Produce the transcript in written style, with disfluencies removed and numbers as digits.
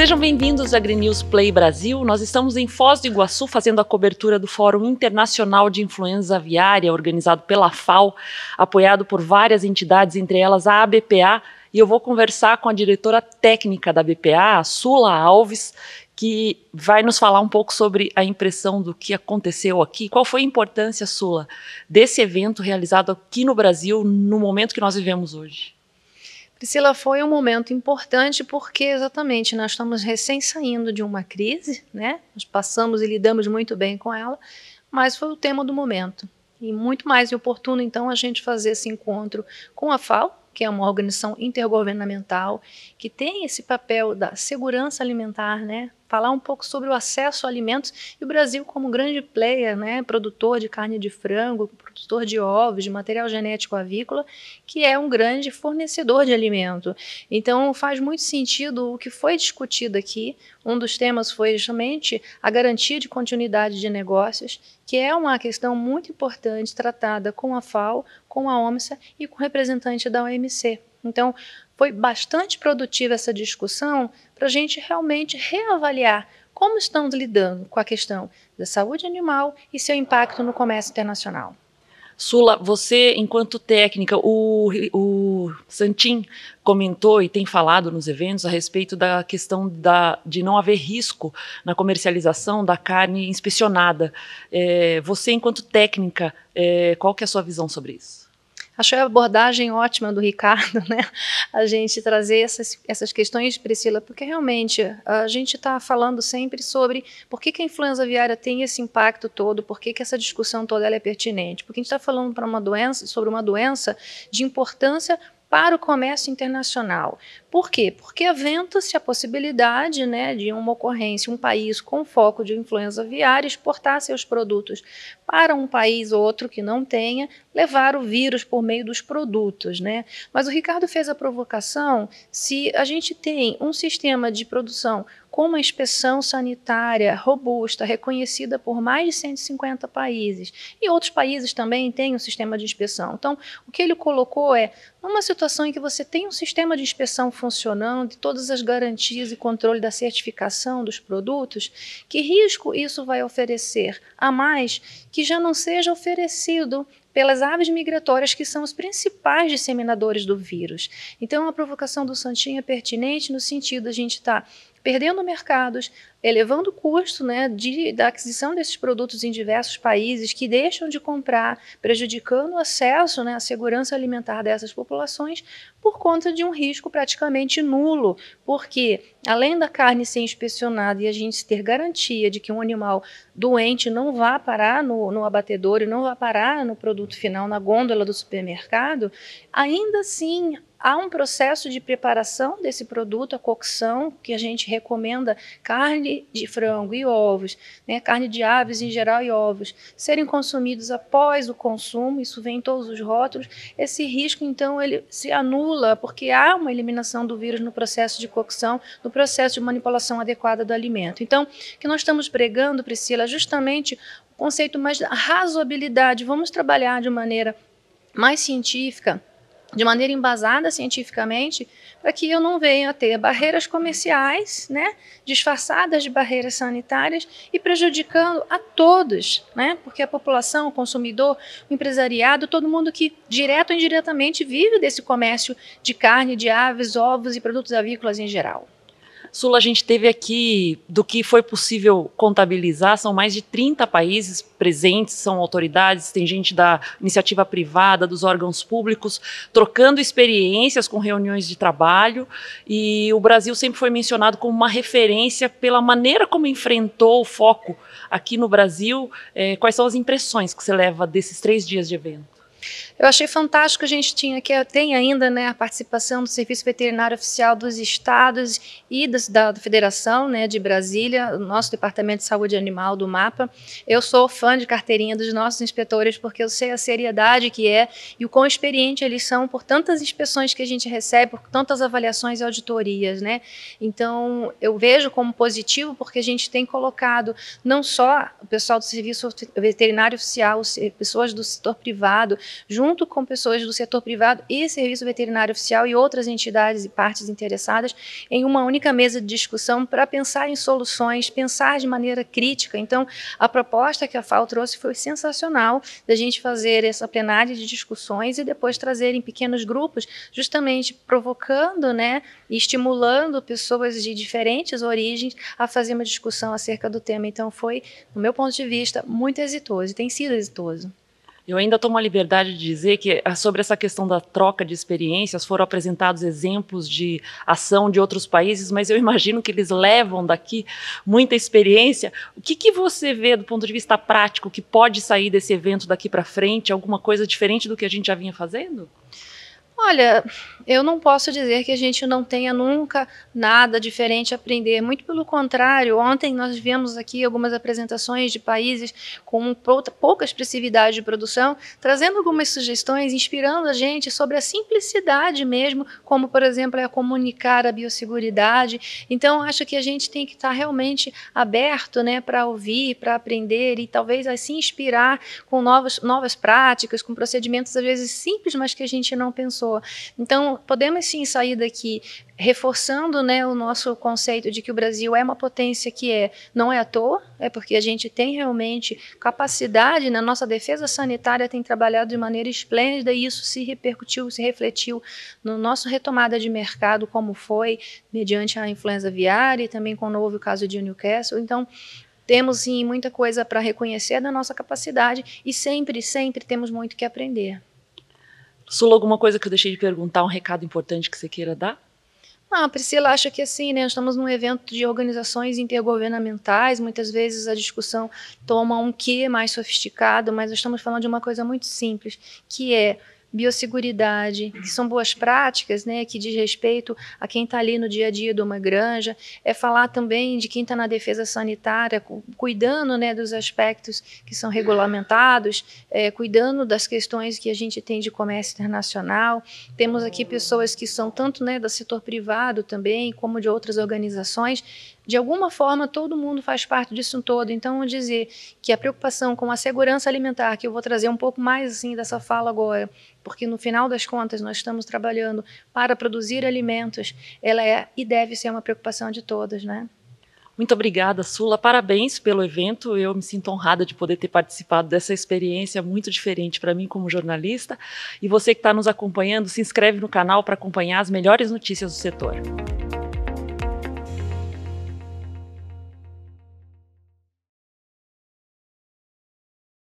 Sejam bem-vindos à AgriNews Play Brasil. Nós estamos em Foz do Iguaçu fazendo a cobertura do Fórum Internacional de Influenza Aviária, organizado pela FAO, apoiado por várias entidades, entre elas a ABPA, e eu vou conversar com a diretora técnica da ABPA, a Sula Alves, que vai nos falar um pouco sobre a impressão do que aconteceu aqui. Qual foi a importância, Sula, desse evento realizado aqui no Brasil no momento que nós vivemos hoje? Priscila, foi um momento importante porque exatamente nós estamos recém saindo de uma crise, né? Nós passamos e lidamos muito bem com ela, mas foi o tema do momento. E muito mais oportuno, então, a gente fazer esse encontro com a FAO, que é uma organização intergovernamental, que tem esse papel da segurança alimentar, né? Falar um pouco sobre o acesso a alimentos e o Brasil como grande player, né? Produtor de carne de frango, produtor de ovos, de material genético avícola, que é um grande fornecedor de alimento. Então faz muito sentido o que foi discutido aqui. Um dos temas foi justamente a garantia de continuidade de negócios, que é uma questão muito importante tratada com a FAO, com a OMSA e com o representante da OMC. Então, foi bastante produtiva essa discussão para a gente realmente reavaliar como estamos lidando com a questão da saúde animal e seu impacto no comércio internacional. Sula, você, enquanto técnica, o Santin comentou e tem falado nos eventos a respeito da questão de não haver risco na comercialização da carne inspecionada. Você, enquanto técnica, qual que é a sua visão sobre isso? Achei a abordagem ótima do Ricardo, né? A gente trazer essas questões, Priscila, porque realmente a gente está falando sempre sobre por que a influenza aviária tem esse impacto todo, por que essa discussão toda ela é pertinente. Porque a gente está falando sobre uma doença de importância para o comércio internacional. Por quê? Porque aventa-se a possibilidade, né, de uma ocorrência, um país com foco de influenza aviária exportar seus produtos para um país ou outro que não tenha, levar o vírus por meio dos produtos, né? Mas o Ricardo fez a provocação, se a gente tem um sistema de produção com uma inspeção sanitária robusta, reconhecida por mais de 150 países, e outros países também têm um sistema de inspeção. Então, o que ele colocou é, numa situação em que você tem um sistema de inspeção funcionando, todas as garantias e controle da certificação dos produtos, que risco isso vai oferecer a mais que já não seja oferecido pelas aves migratórias, que são os principais disseminadores do vírus. Então, a provocação do Santinho é pertinente no sentido de a gente estar perdendo mercados, elevando o custo, né, da aquisição desses produtos em diversos países que deixam de comprar, prejudicando o acesso, né, à segurança alimentar dessas populações por conta de um risco praticamente nulo, porque além da carne ser inspecionada e a gente ter garantia de que um animal doente não vá parar no abatedouro e não vá parar no produto final, na gôndola do supermercado, ainda assim há um processo de preparação desse produto, a cocção, que a gente recomenda carne de frango e ovos, né, carne de aves em geral e ovos, serem consumidos após o consumo, isso vem em todos os rótulos. Esse risco, então, ele se anula porque há uma eliminação do vírus no processo de cocção, no processo de manipulação adequada do alimento. Então, o que nós estamos pregando, Priscila, é justamente o conceito mais da razoabilidade. Vamos trabalhar de maneira mais científica, de maneira embasada cientificamente, para que eu não venha a ter barreiras comerciais, né, disfarçadas de barreiras sanitárias e prejudicando a todos, né, porque a população, o consumidor, o empresariado, todo mundo que direto ou indiretamente vive desse comércio de carne, de aves, ovos e produtos avícolas em geral. Sula, a gente teve aqui, do que foi possível contabilizar, são mais de 30 países presentes, são autoridades, tem gente da iniciativa privada, dos órgãos públicos, trocando experiências com reuniões de trabalho, e o Brasil sempre foi mencionado como uma referência pela maneira como enfrentou o foco aqui no Brasil. Quais são as impressões que você leva desses 3 dias de evento? Eu achei fantástico, a gente tem ainda, né, a participação do Serviço Veterinário Oficial dos Estados e da Federação, né, de Brasília, o nosso Departamento de Saúde Animal do MAPA. Eu sou fã de carteirinha dos nossos inspetores porque eu sei a seriedade que é e o quão experiente eles são por tantas inspeções que a gente recebe, por tantas avaliações e auditorias, né? Então, eu vejo como positivo porque a gente tem colocado não só o pessoal do Serviço Veterinário Oficial, pessoas do setor privado, junto junto com pessoas do setor privado e Serviço Veterinário Oficial e outras entidades e partes interessadas, em uma única mesa de discussão para pensar em soluções, pensar de maneira crítica. Então, a proposta que a FAO trouxe foi sensacional, da gente fazer essa plenária de discussões e depois trazer em pequenos grupos, justamente provocando, né, e estimulando pessoas de diferentes origens a fazer uma discussão acerca do tema. Então, foi, no meu ponto de vista, muito exitoso e tem sido exitoso. Eu ainda tomo a liberdade de dizer que sobre essa questão da troca de experiências foram apresentados exemplos de ação de outros países, mas eu imagino que eles levam daqui muita experiência. O que você vê do ponto de vista prático que pode sair desse evento daqui para frente? Alguma coisa diferente do que a gente já vinha fazendo? Olha, eu não posso dizer que a gente não tenha nunca nada diferente a aprender. Muito pelo contrário, ontem nós vimos aqui algumas apresentações de países com pouca expressividade de produção, trazendo algumas sugestões, inspirando a gente sobre a simplicidade mesmo, como, por exemplo, é comunicar a biosseguridade. Então, acho que a gente tem que estar realmente aberto, né, para ouvir, para aprender e talvez assim inspirar com novas práticas, com procedimentos às vezes simples, mas que a gente não pensou. Então, podemos sim sair daqui reforçando, né, o nosso conceito de que o Brasil é uma potência que não é à toa, é porque a gente tem realmente capacidade, na nossa defesa sanitária tem trabalhado de maneira esplêndida e isso se repercutiu, se refletiu no nosso retomada de mercado, como foi mediante a influenza aviária e também com o novo caso de Newcastle. Então, temos sim muita coisa para reconhecer da nossa capacidade e sempre temos muito que aprender. Sula, alguma coisa que eu deixei de perguntar, um recado importante que você queira dar? Priscila, acho que assim, né, nós estamos num evento de organizações intergovernamentais, muitas vezes a discussão toma um quê mais sofisticado, mas nós estamos falando de uma coisa muito simples, que é biosseguridade, que são boas práticas, né, que diz respeito a quem está ali no dia a dia de uma granja, é falar também de quem está na defesa sanitária, cuidando, né, dos aspectos que são regulamentados, cuidando das questões que a gente tem de comércio internacional. Temos aqui pessoas que são tanto, né, do setor privado também, como de outras organizações. De alguma forma, todo mundo faz parte disso todo. Então, dizer que a preocupação com a segurança alimentar, que eu vou trazer um pouco mais assim dessa fala agora, porque no final das contas nós estamos trabalhando para produzir alimentos, ela é e deve ser uma preocupação de todos, né? Muito obrigada, Sula. Parabéns pelo evento. Eu me sinto honrada de poder ter participado dessa experiência muito diferente para mim como jornalista. E você que está nos acompanhando, se inscreve no canal para acompanhar as melhores notícias do setor.